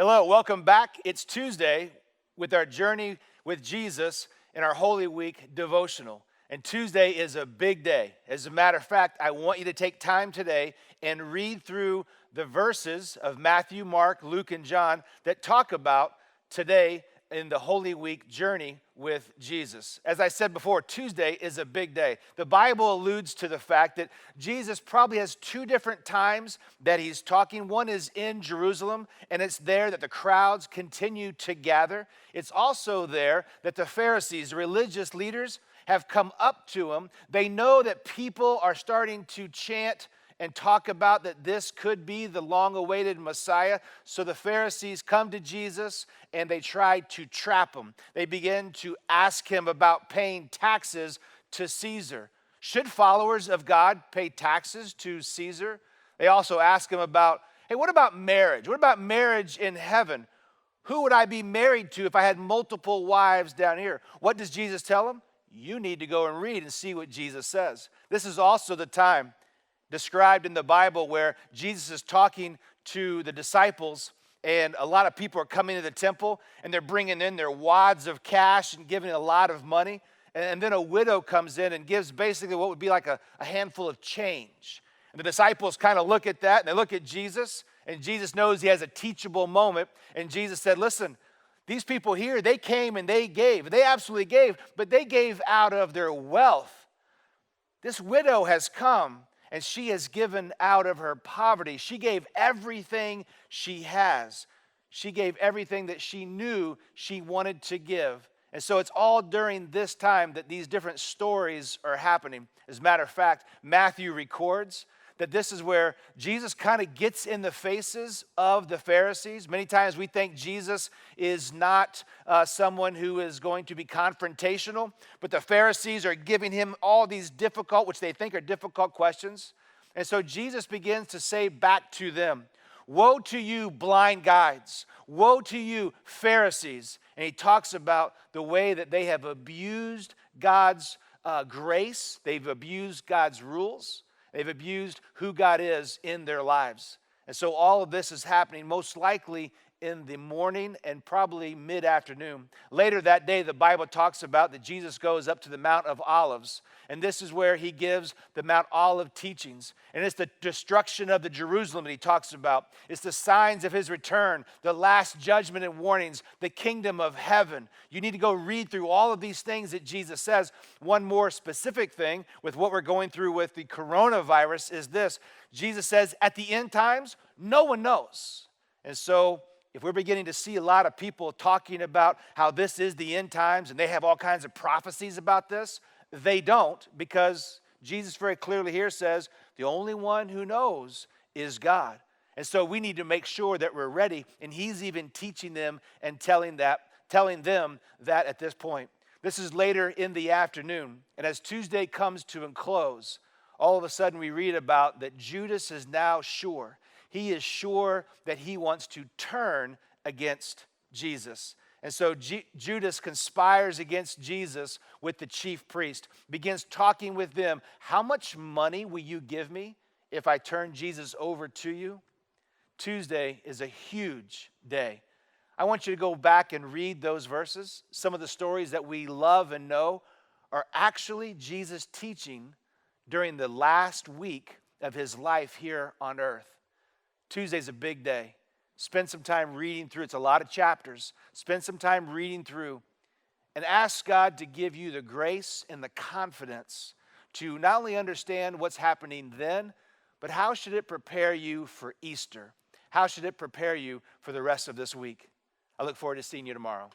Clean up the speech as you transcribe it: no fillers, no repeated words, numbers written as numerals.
Hello, welcome back. It's Tuesday with our Journey with Jesus in our Holy Week devotional. And Tuesday is a big day. As a matter of fact, I want you to take time today and read through the verses of Matthew, Mark, Luke, and John that talk about today in the Holy Week journey with Jesus. As I said before, Tuesday is a big day. The Bible alludes to the fact that Jesus probably has two different times that he's talking. One is in Jerusalem, and it's there that the crowds continue to gather. It's also there that the Pharisees, the religious leaders, have come up to him. They know that people are starting to chant and talk about that this could be the long-awaited Messiah. So the Pharisees come to Jesus and they try to trap him. They begin to ask him about paying taxes to Caesar. Should followers of God pay taxes to Caesar? They also ask him about, hey, what about marriage? What about marriage in heaven? Who would I be married to if I had multiple wives down here? What does Jesus tell them? You need to go and read and see what Jesus says. This is also the time described in the Bible where Jesus is talking to the disciples, and a lot of people are coming to the temple and they're bringing in their wads of cash and giving a lot of money. And then a widow comes in and gives basically what would be like a handful of change. And the disciples kind of look at that and they look at Jesus, and Jesus knows he has a teachable moment. And Jesus said, listen, these people here, they came and they gave. They absolutely gave, but they gave out of their wealth. This widow has come and she has given out of her poverty. She gave everything she has. She gave everything that she knew she wanted to give. And so it's all during this time that these different stories are happening. As a matter of fact, Matthew records that this is where Jesus kind of gets in the faces of the Pharisees. Many times we think Jesus is not someone who is going to be confrontational, but the Pharisees are giving him all these difficult, which they think are difficult questions. And so Jesus begins to say back to them, woe to you, blind guides. Woe to you, Pharisees. And he talks about the way that they have abused God's grace. They've abused God's rules. They've abused who God is in their lives. And so all of this is happening most likely in the morning and probably mid-afternoon. Later that day, the Bible talks about that Jesus goes up to the Mount of Olives. And this is where he gives the Mount Olive teachings. And it's the destruction of the Jerusalem that he talks about. It's the signs of his return, the last judgment and warnings, the kingdom of heaven. You need to go read through all of these things that Jesus says. One more specific thing with what we're going through with the coronavirus is this. Jesus says, at the end times, no one knows. And so if we're beginning to see a lot of people talking about how this is the end times and they have all kinds of prophecies about this, they don't, because Jesus very clearly here says the only one who knows is God. And so we need to make sure that we're ready, and he's even teaching them and telling them that at this point. This is later in the afternoon, and as Tuesday comes to a close, all of a sudden we read about that Judas is now sure. He is sure that he wants to turn against Jesus. And so Judas conspires against Jesus with the chief priest, begins talking with them. How much money will you give me if I turn Jesus over to you? Tuesday is a huge day. I want you to go back and read those verses. Some of the stories that we love and know are actually Jesus' teaching during the last week of his life here on earth. Tuesday's a big day. Spend some time reading through. It's a lot of chapters. Spend some time reading through and ask God to give you the grace and the confidence to not only understand what's happening then, but how should it prepare you for Easter? How should it prepare you for the rest of this week? I look forward to seeing you tomorrow.